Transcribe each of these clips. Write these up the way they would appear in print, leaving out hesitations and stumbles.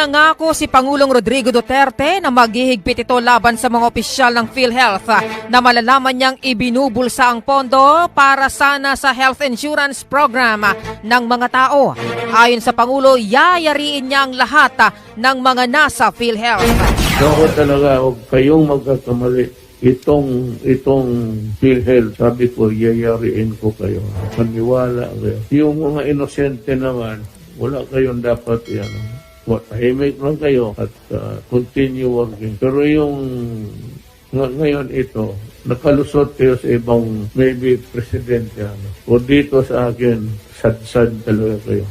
Nangako si Pangulong Rodrigo Duterte na maghihigpit ito laban sa mga opisyal ng PhilHealth na malalaman niyang ibinubulsa ang pondo para sana sa health insurance program ng mga tao. Ayon sa Pangulo, yayariin niya ang lahat ng mga nasa PhilHealth. Ako talaga, huwag kayong magkakamali. Itong PhilHealth, sabi ko, yayariin ko kayo. Paniwala kayo. Yung mga inosente naman, wala kayong dapat yan. Tahimik lang kayo at continue working. Pero yung ngayon ito, nakalusot kayo sa ibang maybe presidente. O dito sa akin, sad-sad talaga kayo.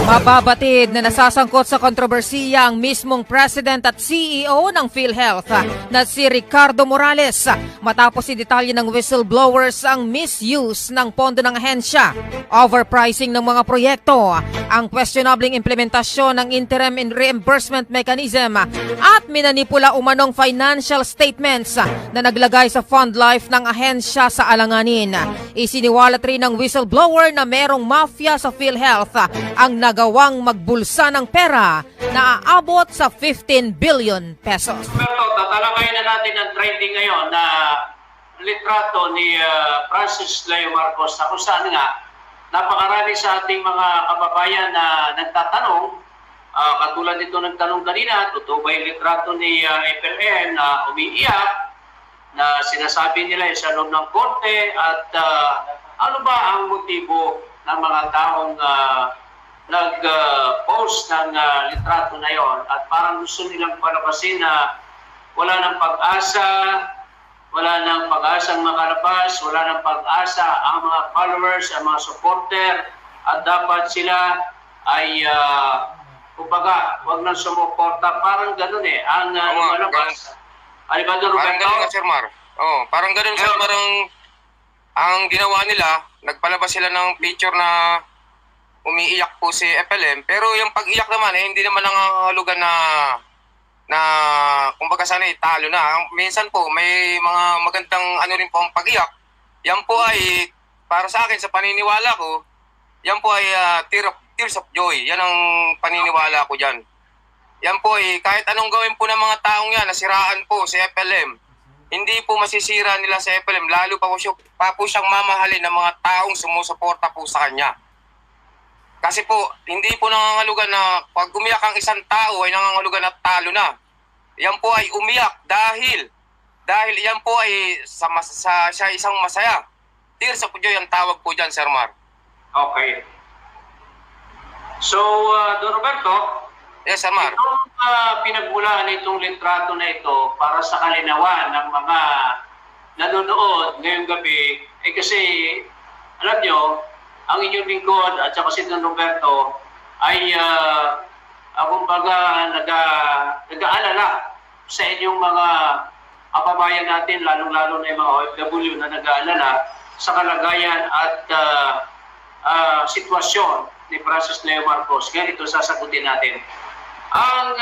Mababatid na nasasangkot sa kontrobersiya ang mismong President at CEO ng PhilHealth na si Ricardo Morales matapos i-detalye ng whistleblowers ang misuse ng pondo ng ahensya, overpricing ng mga proyekto, ang questionabling implementasyon ng interim and reimbursement mechanism at minanipula umanong financial statements na naglagay sa fund life ng ahensya sa alanganin. Isiniwalat rin ng whistleblower na merong mafia sa PhilHealth ang nagawang magbulsa ng pera na aabot sa 15 billion pesos. Pero tatalakayin na natin ang trending ngayon na litrato ni Francis Leo Marcos na kung saan nga napakarami sa ating mga kababayan na nagtatanong, katulad nito nagtanong kanina, totoo ba yung litrato ni FLN na umiiyak, na sinasabi nila sa loob ng korte, at ano ba ang motibo ng mga taong nag-post ng litrato na yon, at parang gusto nilang palabasin na wala ng pag-asa, wala ng pag-asang makalabas, wala ng pag-asa ang mga followers, ang mga supporter, at dapat sila ay kumbaga, huwag nang sumuporta. Parang ganun ang lumalabas. Alibado Parang Roberto? ganun nga, Sir Mar. Parang ganun, Sir Mar, ang ginawa nila, nagpalabas sila ng picture na umiiyak po si FLM, pero yung pag-iyak naman hindi naman nangangahulugan na kumbaga sana talo na. Minsan po may mga magandang ano rin po ang pag-iyak. Yan po ay para sa akin, sa paniniwala ko, yan po ay tears of joy. Yan ang paniniwala ko diyan. Yan po ay kahit anong gawin po ng mga taong yan, nasiraan po si FLM, hindi po masisira nila si FLM, lalo pa po siyang mamahalin ng mga taong sumusuporta po sa kanya. Kasi po, hindi po nangangahulugan na pag umiyak ang isang tao ay nangangahulugan na talo na. Yan po ay umiyak dahil yan po ay siya isang masaya. Tears of joy ang tawag po dyan, Sir Mar. Okay. So, Don Roberto, Yes, Sir Mar. itong pinagmulan itong litrato na ito para sa kalinawan ng mga nanonood ngayong gabi, kasi alam nyo, ang inyong lingkod at saka si Don Roberto ay kumbaga nag-aalala sa inyong mga kababayan natin, lalong-lalo na yung mga OFW na nag-aalala sa kalagayan at sitwasyon ni Francis Leo Marcos. Ganito sasagutin natin. Ang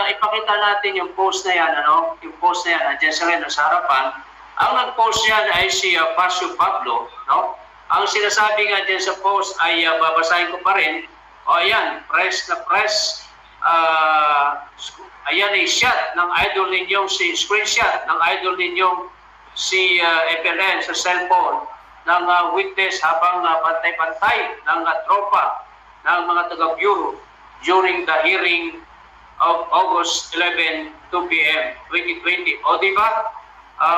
ipakita natin yung post na yan, yung post na yan, andyan sa rin sa harapan. Ang nag-post yan ay si Pasio Pablo, Ang sinasabi nga dyan sa post ay babasahin ko pa rin. Ayan, press na press. Ayan ay shot ng idol ninyong screenshot ng idol ninyong si FLN sa cellphone ng witness habang pantay-pantay ng tropa ng mga taga-bureau during the hearing of August 11, 2 p.m. 2020. O diba?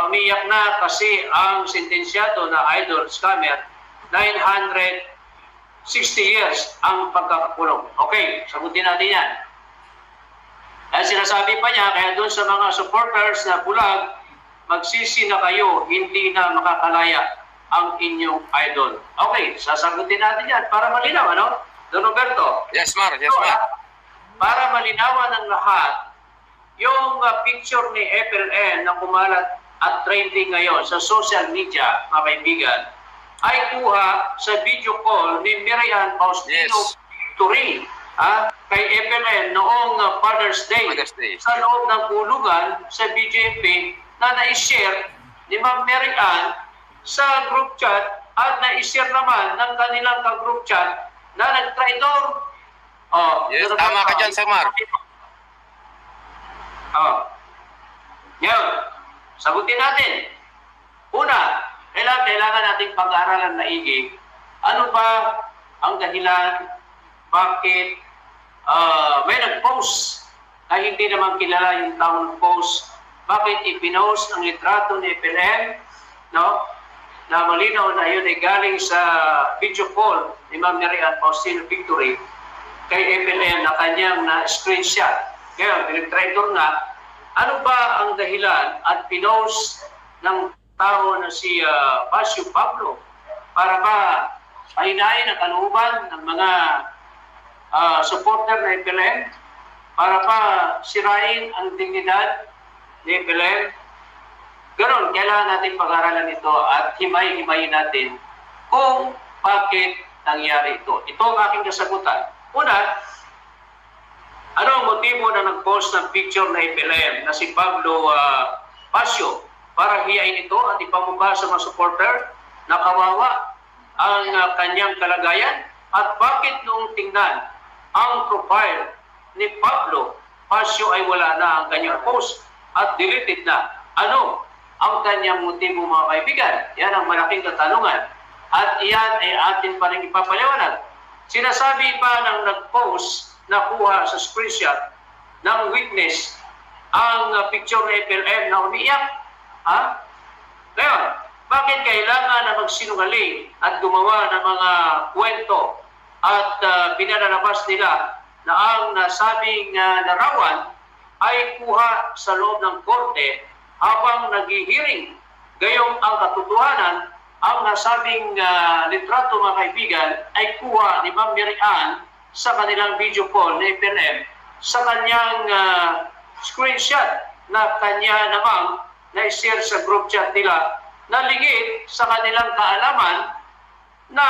Umiyak na kasi ang sentensyado na idol scammer 960 years ang pagkakakulong. Okay, sagutin natin yan. Dahil sinasabi pa niya, kaya doon sa mga supporters na bulag, magsisi na kayo, hindi na makakalaya ang inyong idol. Okay, sasagutin natin yan para malinaw, Don Roberto? Yes, Mar. Yes, Mar. Para malinawan ng lahat, yung picture ni FLN na kumalat at trending ngayon sa social media, mga kaibigan, ay kuha sa video call ni Miriam Faustino Turing kay FLN noong Father's Day sa loob ng pulugan sa BJP na na-share ni Ma'am Miriam sa group chat at na-share naman ng kanilang ka-group chat na nag-traidor. Yes, tama ka dyan, Sir Mar. Oh. Ngayon, sagutin natin. Una, kailangan nating pag-aaralan maigi. Ano ba ang dahilan bakit may nag-post na hindi naman kilala yung tao nag-post? Bakit ipinost ang litrato ni FLM, no? Na malinaw na yun ay galing sa video call ni Ma'am Mary Ann Faustino Victory kay FLM na kanyang na-screenshot. Ngayon, pinag-traitor nga, ano ba ang dahilan at pinost ng tao na si Basio Pablo para ba pahinain ang kalooban ng mga supporter na FLM, para pa sirain ang dignidad ni FLM? Ganon, kailangan natin pag-aralan ito at himay-himayin natin kung bakit nangyari ito. Ito ang aking kasagutan. Una, ano ang motibo na nag-post ng picture na FLM na si Pablo Basio para hiyain ito at ipamumba sa mga supporter na kawawa ang kanyang kalagayan? At bakit noong tingnan ang profile ni Pablo Basio ay wala na ang kanyang post at deleted na? Ano ang kanyang motibo, mga kaibigan? Yan ang malaking katanungan. At iyan ay atin pa rin ipapaliwanag. Sinasabi pa ng nag-post na kuha sa screenshot ng witness ang picture ni FLM na umiiyak. Ngayon, bakit kailangan na magsinungaling at gumawa ng mga kwento at pinalalabas nila na ang nasabing larawan ay kuha sa loob ng korte habang naghihiring? Gayong ang katotohanan, ang nasabing litrato, mga kaibigan, ay kuha ni Ma'am Mary Ann sa kanilang video call ni FLM sa kanyang screenshot na kanya namang na-share sa group chat nila na lingid sa kanilang kaalaman na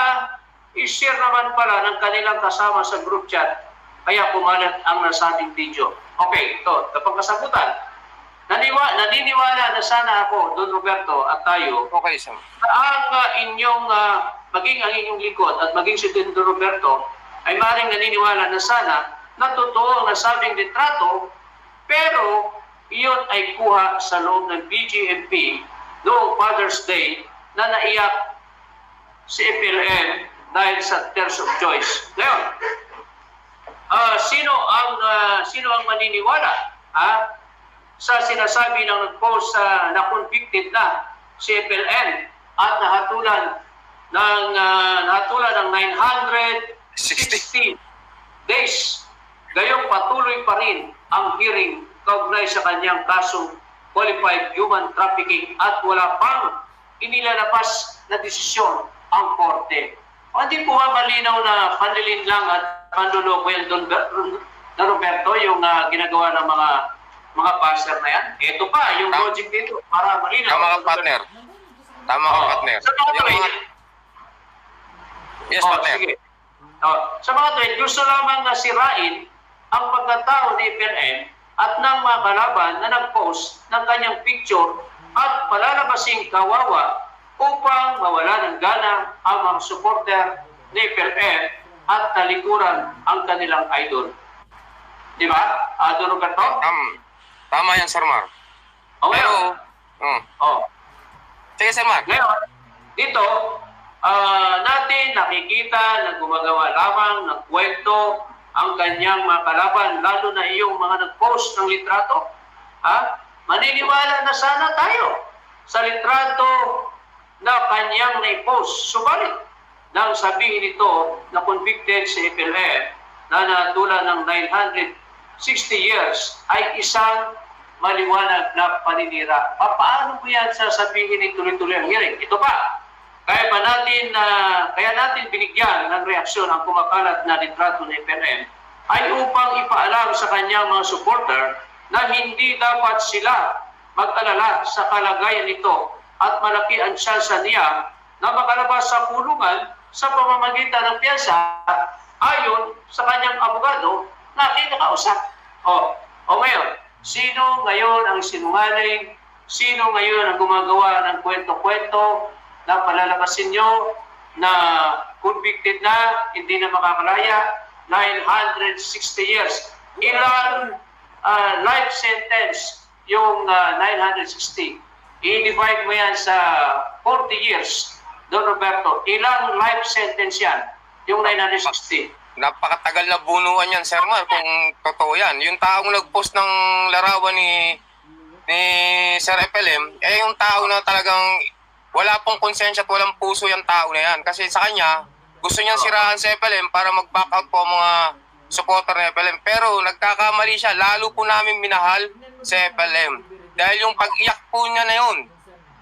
i-share naman pala ng kanilang kasama sa group chat, kaya kumalat ang nasabing video. Okay, ito, kapag kasagutan. Naniniwala na sana ako, Don Roberto at tayo, Okay, Sam. na ang inyong, maging ang inyong lingkod at maging si Don Roberto, ay maring naniniwala na sana na totoo ang nasabing litrato, pero iyon ay kuha sa loob ng BGMP noong Father's Day na naiyak si FLM dahil sa Tears of Joyce. Ngayon, sino ang maniniwala sa sinasabi ng nag-post na convicted na si FLM at nahatulan ng 960 days. Gayong patuloy pa rin ang hearing kaugnay sa kanyang kasong qualified human trafficking at wala pang inilalabas na desisyon ang korte. Hindi po ba malinaw na panlilin lang at panluloko yan, Don Roberto, yung ginagawa ng mga passer na yan? Ito pa, yung logic dito, para malinaw. Tama ka, partner. Tama ka, partner. Sa mga tuwid, Yes, partner. sige. Sa mga tuwid, gusto lamang na sirain ang pagkatao ni FLM at ng mga kalaban na nag-post ng kanyang picture at palalabasing kawawa upang mawala ng gana ang mga supporter ni FLM at talikuran ang kanilang idol. Di ba, Don Roberto? Tama yan, Sir Mar. Pero, sige, Sir Mar. Ngayon, dito, natin nakikita na gumagawa lamang ng kwento ang kanyang mga kalaban, lalo na iyong mga nag-post ng litrato. Maniniwala na sana tayo sa litrato na kanyang na-post. Subalit, nang sabihin ito na convicted si FLM na natula ng 960 years ay isang maliwanag na paninira. Paano mo yan sasabihin ni tuloy-tuloy ang hearing? Ito pa, kaya natin binigyan ng reaksyon ang kumakalat na litrato ni FLM ay upang ipaalam sa kanyang mga supporter na hindi dapat sila mag-alala sa kalagayan nito at malaki ang tsansa niya na makalabas sa kulungan sa pamamagitan ng piyansa ayon sa kanyang abogado na kinakausap. Ngayon, sino ngayon ang sinungaling? Sino ngayon ang gumagawa ng kwento-kwento na palalabasin nyo na convicted na, hindi na makakalaya, 960 years. Ilan life sentence yung 960. I-divide mo yan sa 40 years, Don Roberto. Ilang life sentence yan, yung 960? Napakatagal na bunuan yan, Sir Mar, kung totoo yan. Yung taong nag-post ng larawan ni Sir FLM, yung tao na talagang wala pong konsensya at walang puso yung tao na yan. Kasi sa kanya, gusto niyang siraan si FLM para mag-back out po mga supporter ng FLM. Pero nagkakamali siya, lalo po namin minahal si FLM. Dahil yung pag-iyak po niya na yun,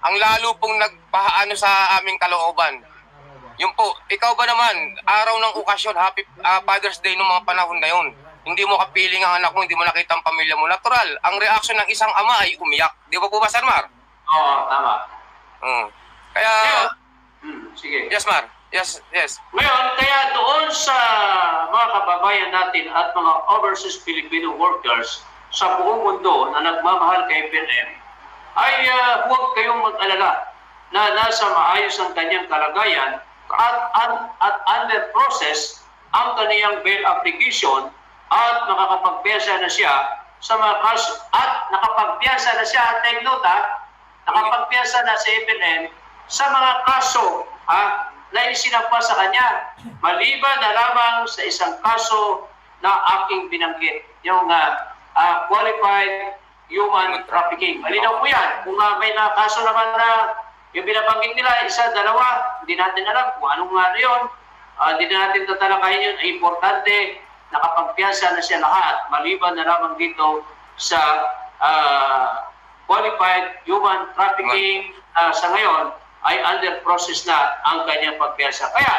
ang lalo pong nagpaano sa aming kalooban. Yung po, ikaw ba naman, araw ng okasyon, happy Father's Day nung mga panahon na yun. Hindi mo kapiling ang anak mo, hindi mo nakita ang pamilya mo. Natural, ang reaksyon ng isang ama ay umiyak. Di ba po ba, Sir Mar? Oo, tama. Kaya, Sige. yes, Mar. Yes. Ngayon, kaya doon sa mga kababayan natin at mga overseas Filipino workers sa buong mundo na nagmamahal kay PNM, ay huwag kayong mag-alala na nasa maayos ang kanyang kalagayan at under process ang kaniyang bail application at nakakapagpiyasa na siya sa mga kaso at nakapagpiyasa na siya, take note nakapagpiyasa na sa PNM sa mga kaso na isinampa sa kanya, maliban na lamang sa isang kaso na aking binanggit, yung qualified human trafficking. Malinaw po yan. Kung may kaso naman na yung binabanggit nila, isa, dalawa, hindi natin alam kung anong ano yun. Hindi na natin tatalakayin yun. Ay importante, nakapagpiyasa na siya lahat, maliban na lamang dito sa qualified human trafficking sa ngayon, ay under process na ang kanyang pagpiyasa. Kaya,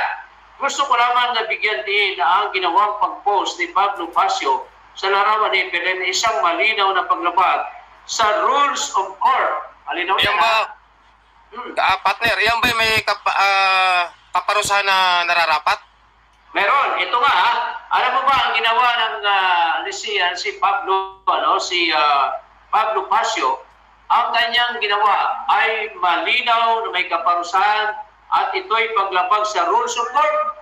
gusto ko lamang nabigyan din na ang ginawang pag-post ni Pablo Pasio sa larawan ni PLM isang malinaw na paglabag sa rules of court. Malinaw yan partner, yan ba may kaparusahan na nararapat? Meron. Ito nga, alam mo ba ang ginawa ng si Pablo, Pablo Pasio, ang kanyang ginawa ay malinaw na may kaparusahan at ito'y paglabag sa rules of court.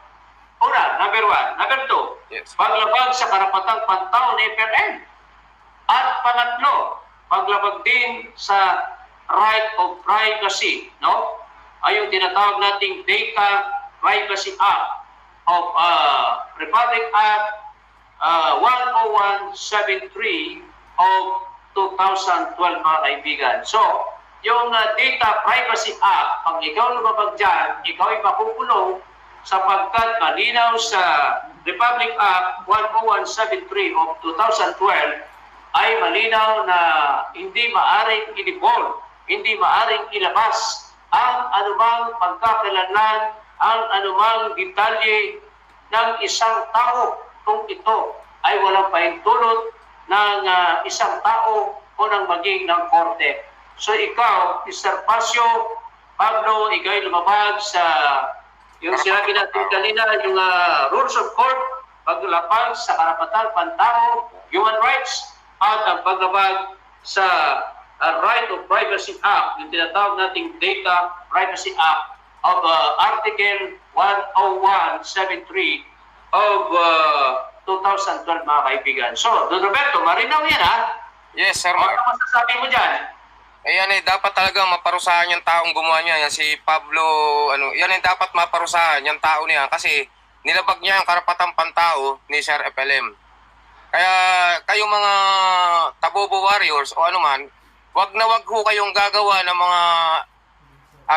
Una, number 1. Number 2, yes, paglabag sa karapatang pantao ni FLM. At pangatlo, paglabag din sa right of privacy, no? Ay yung tinatawag nating Data Privacy Act of Republic Act 10173 of 2012, mga kaibigan. So, yung Data Privacy Act, pag ikaw lumabag dyan, ikaw ay makukulong sapagkat malinaw sa Republic Act 10173 of 2012 ay malinaw na hindi maaring i-default, hindi maaring ilabas ang anumang pagkakalanlan, ang anumang detalye ng isang tao kung ito ay walang pahintulot ng isang tao o ng maging ng korte. So ikaw, Mr. Pasio, Pablo, ikaw ay lumabag sa yung sinabi natin kanina, yung rules of court, paglabag sa karapatan pantao, human rights, at ang paglabag sa Right of Privacy Act, yung tinatawag nating Data Privacy Act of Article 10173 of 2012, mga kaibigan. So, Don Roberto, marinaw yan Yes, Sir Ano Mar. masasabi mo dyan? Ayan dapat talaga maparusahan yung taong gumawa niya, yan si Pablo, yan dapat maparusahan yung tao niya kasi nilabag niya yung karapatang pantao ni Sir FLM. Kaya kayong mga Tabobo Warriors o anuman, wag ho kayong gagawa ng mga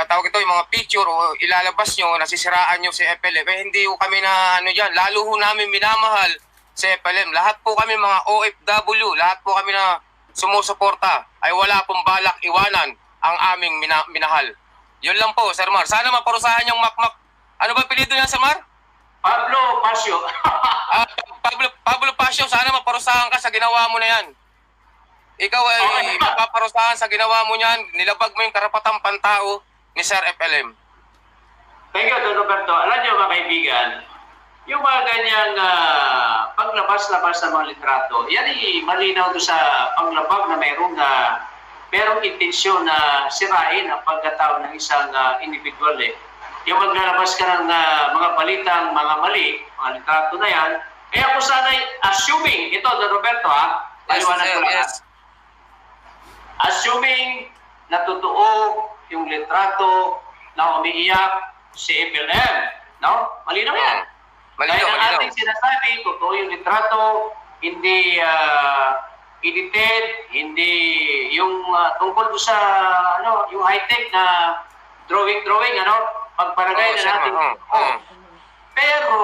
tawag ito, yung mga picture o ilalabas nyo, nasisiraan nyo si FLM. Hindi ho kami na dyan, lalo ho namin minamahal si FLM. Lahat po kami mga OFW, lahat po kami na sumusuporta ay wala pong balak iwanan ang aming minahal. Yun lang po, Sir Mar. Sana maparusahan yung makmak. Ano ba pilido niya, Sir Mar? Pablo Pasio. Pablo Pasio, sana maparusahan ka sa ginawa mo na yan. Ikaw ay mapaparusahan sa ginawa mo niyan. Nilabag mo yung karapatang pantao ni Sir FLM. Thank you, Don Roberto. Alam niyo, mga kaibigan, yung mga ganyang paglabas-labas ng mga litrato, yan ay malinaw doon sa paglabag na merong intensyon na sirain ang pagkatao ng isang individual. Yung maglalabas ka ng mga balitang mga mali, mga litrato na yan, kaya kung sana'y assuming, ito Don Roberto Paliwanag sir, ko lang. yes. Assuming na totoo yung litrato na umiiyak si FLM, no? Malinaw yan. Malinaw, Dahil ang malinaw. ating sinasabi, totoo yung litrato, hindi edited, hindi yung tungkol doon sa yung high-tech na drawing, pagparagay Oo, na sir, natin. oo. Pero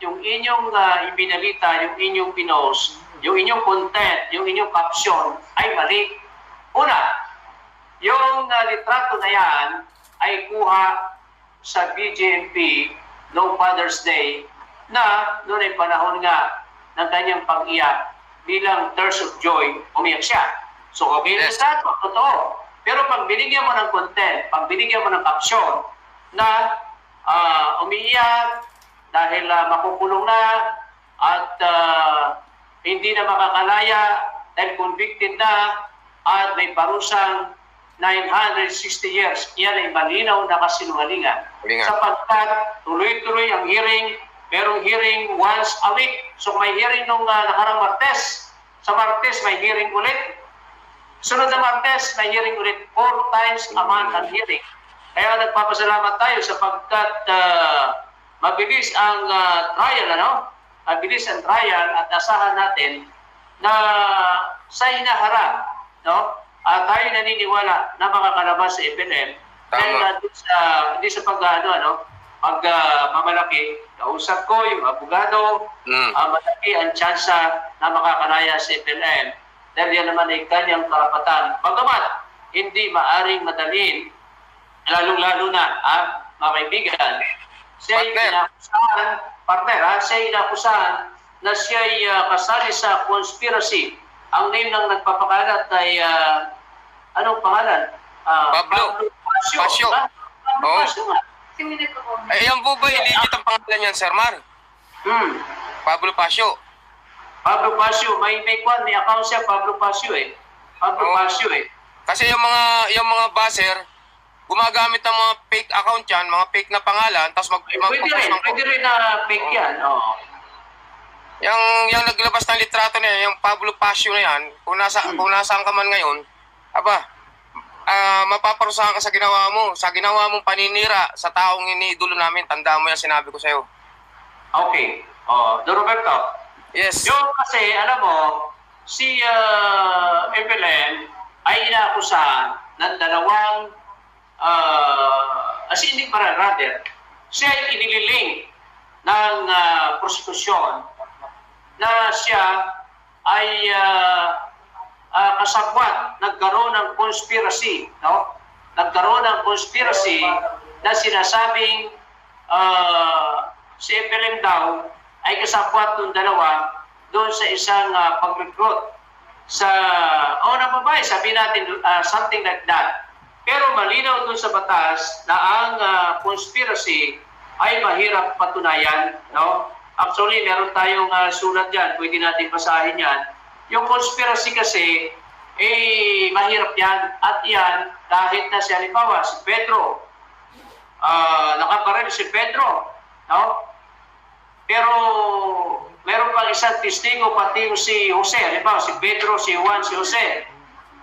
yung inyong ibinalita, yung inyong pinost, yung inyong content, yung inyong caption ay mali. Una, yung litrato na yan ay kuha sa BJMP noong Father's Day na noon ay panahon nga ng kanyang pag-iyak bilang tears of joy, umiyak siya. So okay na Yes. litrato, totoo. Pero pag binigyan mo ng content, pag binigyan mo ng caption na umiiyak dahil makukulong na at hindi na makakalaya dahil convicted na at may parusang 960 years. Yan ay malinaw na kasinungalingan. Malingan. Sapagkat tuloy-tuloy ang hearing, merong hearing once a week. So may hearing nung nakarang Martes. Sa Martes may hearing ulit. Sunod na Martes may hearing ulit. 4 times a month ang hearing. Kaya nagpapasalamat tayo sapagkat mabilis ang trial, Mabilis ang trial at asahan natin na sa hinaharap, tayo naniniwala na makakalabas sa FLM. Dahil hindi sa mamalaki, kausap ko yung abogado, malaki ang tsansa na makakalaya sa FLM. Dahil yan naman ay kanyang karapatan. Bagamat, hindi maaring madalin, lalong-lalo na, mga kaibigan, siya ay inakusahan, siya ay inakusahan na siya ay kasali sa conspiracy. Ang name ng nagpapakalat ay, anong pangalan? Pablo Pasio. Pablo Oo. Pasio nga. Eh, yan po ba legit ang pangalan yan, Sir Mar? Pablo Pasio. Pablo Pasio, may account siya, Pablo Pasio eh. Oo. Kasi yung mga baser, gumagamit ng mga fake account yan, mga fake na pangalan, tapos Pwede rin na fake yan. Oo. Yung naglabas ng litrato na yan, yung Pablo Pasio na yan, kung nasaan ka man ngayon, mapaparusahan ka sa ginawa mong paninira sa taong iniidolo namin. Tanda mo yan, sinabi ko sa'yo. Okay. Don Roberto, Yes. yung kasi, alam mo, si FLM ay inaakusahan ng dalawang siya ay inililing ng prosekusyon na siya ay kasabwat, nagkaroon ng conspiracy, Nagkaroon ng conspiracy na sinasabing si FLM daw ay kasabwat ng dalawa doon sa isang pag-recruit sa babae, sabihin natin something like that. Pero malinaw doon sa batas na ang conspiracy ay mahirap patunayan, Actually, meron tayong sulat dyan, pwede natin basahin yan. Yung conspiracy kasi, mahirap yan. At yan, kahit na si halimbawa, si Pedro, nakabaril si Pedro, Pero, meron pang isang testigo, pati yung si Jose, halimbawa, si Pedro, si Juan, si Jose.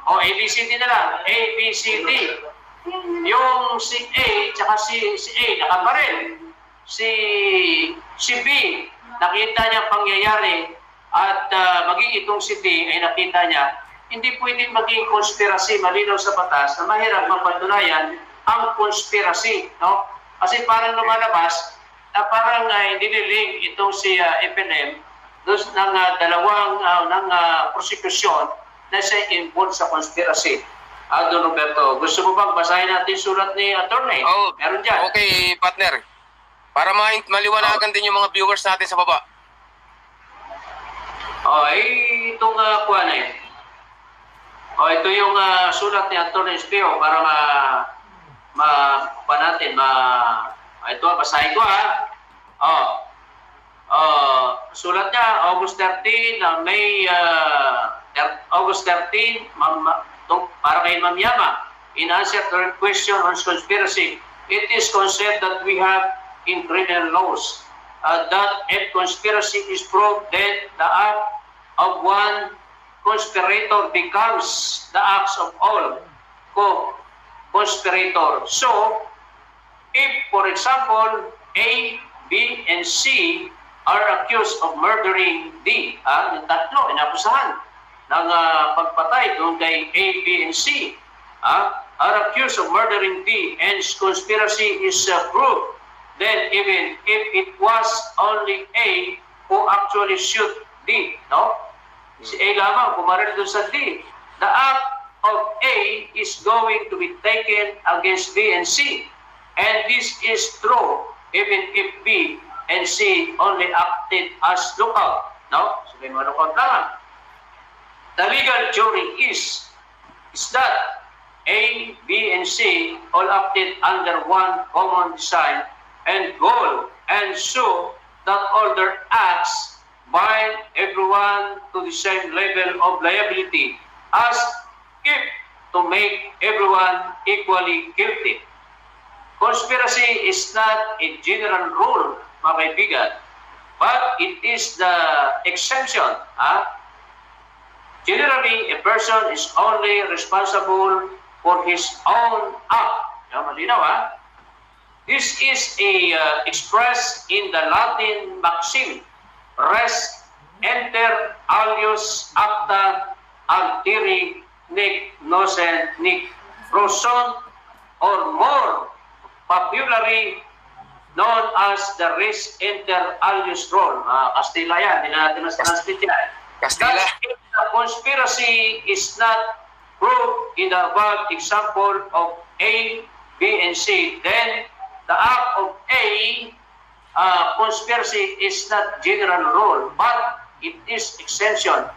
ABCD na lang, ABCD. Yung si A, tsaka si A, nakabaril. Si B, nakita niya pangyayari at maging itong si D ay nakita niya, hindi pwedeng maging conspiracy, malinaw sa batas na mahirap mapatunayan ang conspiracy, Kasi parang lumalabas na parang nililink itong si FLM doon ng dalawang prosecution na siya involved sa conspiracy. Don Roberto, gusto mo bang basahin natin sulat ni attorney? Meron dyan. Okay, partner. Para maliwanagan din yung mga viewers natin sa baba. Itong kuha na yun. Ito yung sulat ni Atty. Espio para ito, basahin ko sulat niya, August 13, August 13, para kay Ma'am Yama. In answer to her question on conspiracy, it is conceived that we have in criminal laws that if conspiracy is proved, then the act of one conspirator becomes the acts of all co-conspirator. So, if, for example, A, B, and C are accused of murdering D, yung tatlo, inakusahan ng pagpatay doon kay A, B, and C, are accused of murdering D, and conspiracy is proved, then even if it was only A who actually shoot D, no? Si A lamang pumaril doon sa D. The act of A is going to be taken against B and C. And this is true even if B and C only acted as lookout. No? So may mga lookout lang. The legal theory is that A, B, and C all acted under one common design and goal, and so that all their acts bind everyone to the same level of liability as if to make everyone equally guilty. Conspiracy is not a general rule, mga kaibigan, but it is the exception. Generally, a person is only responsible for his own act. Malinaw, This is expressed in the Latin maxim, res inter alios acta alteri nec nocen nec proson, or more popularly known as the res inter alios rule. Kastila yan, hindi na natin mas translate yan. Kastila. Thus, if the conspiracy is not proved in the above example of A, B, and C, then the act of A conspiracy is not general rule, but it is exception.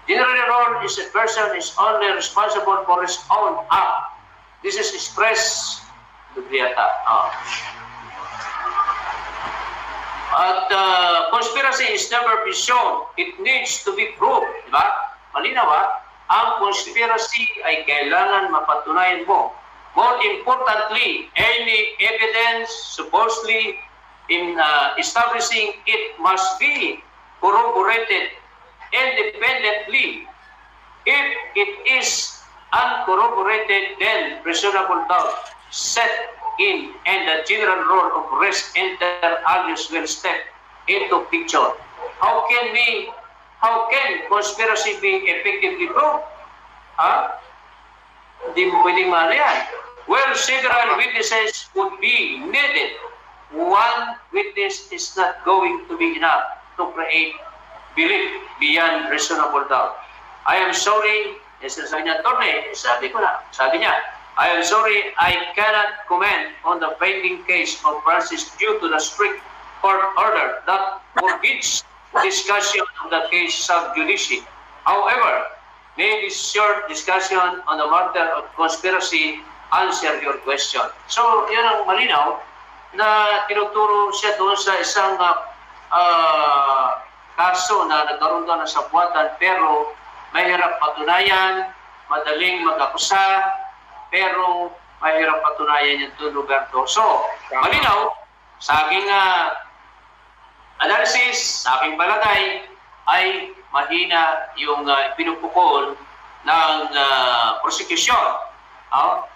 General rule is a person is only responsible for his own act. This is expressed Dubliata. At conspiracy is never be shown. It needs to be proved. Diba? Malinaw, ang conspiracy ay kailangan mapatunayan mo. More importantly, any evidence supposedly in establishing it must be corroborated independently. If it is uncorroborated, then reasonable doubt set in, and the general rule of res inter alios will step into picture. How can conspiracy be effectively proved? Hindi mo pwedeng mahal yan. Well, several witnesses would be needed. One witness is not going to be enough to create belief beyond reasonable doubt. I am sorry, sabi niya, Attorney, sabi niya, I am sorry, I cannot comment on the pending case of Francis due to the strict court order that forbids discussion of the case sub judice. However, may this short discussion on the matter of conspiracy answer your question. So, yun ang malinaw na tinuturo siya doon sa isang kaso na nagkaroon doon ng sabwatan, pero mahirap patunayan, madaling mag-akusa, pero mahirap patunayan yung doon lugar to. So, malinaw, sa aking analysis, sa aking palagay, ay mahina yung pinupukol ng prosecution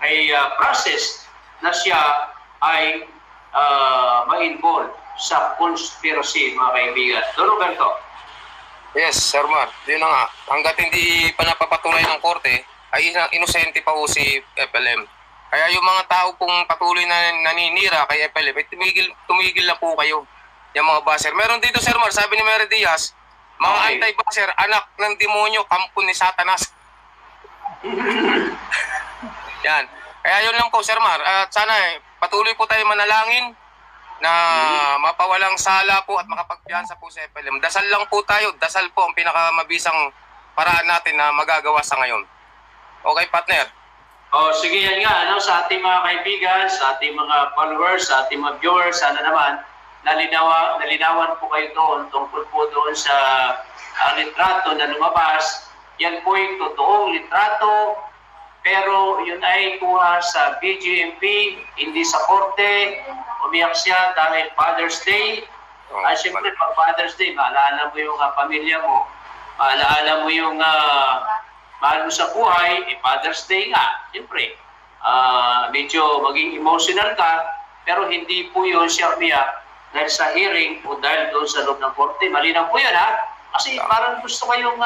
ay process na siya ay ma-involve sa conspiracy, mga kaibigan. Don Roberto. Yes, Sir Mar. Yun na nga. Hanggat hindi pa napapatunay ng korte, ay inosente pa po si FLM. Kaya yung mga tao pong patuloy na naninira kay FLM, ay tumigil na po kayo. Yung mga baser. Meron dito, Sir Mar, sabi ni Mary Diaz, mga anti-baser, anak ng demonyo, kampo ni Satanas. Yan. Kaya yun lang po, Sir Mar. At sana patuloy po tayo manalangin na mapawalang sala po at makapagpiyansa po sa FLM. Dasal lang po tayo. Dasal po ang pinakamabisang paraan natin na magagawa sa ngayon. Okay, partner? Sige yan nga. Sa ating mga kaibigan, sa ating mga followers, sa ating mga viewers, sana naman, nalinawan po kayo doon tungkol po doon sa litrato na lumabas. Yan po yung totoong litrato, pero yun ay kuha sa BGMP, hindi sa korte. Umiyak siya dahil Father's Day. Siyempre, pag Father's Day, maalala mo yung pamilya mo. Alaala mo yung mahal mo sa buhay, Father's Day nga, siyempre. Medyo maging emotional ka, pero hindi po yun siya umiyak dahil sa hearing o dahil doon sa loob ng korte. Malinaw po yan, ha? Kasi parang gusto kayong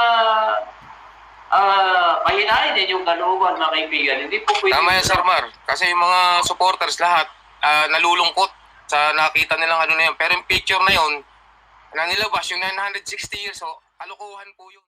pahinain din yung kalooban, mga kaibigan. Hindi po pwede. Tama yan, Sir Mar. Kasi yung mga supporters lahat nalulungkot sa nakita nilang ano na yun. Pero yung picture na yun, na nilabas yung 960 years, so kalokohan po yun.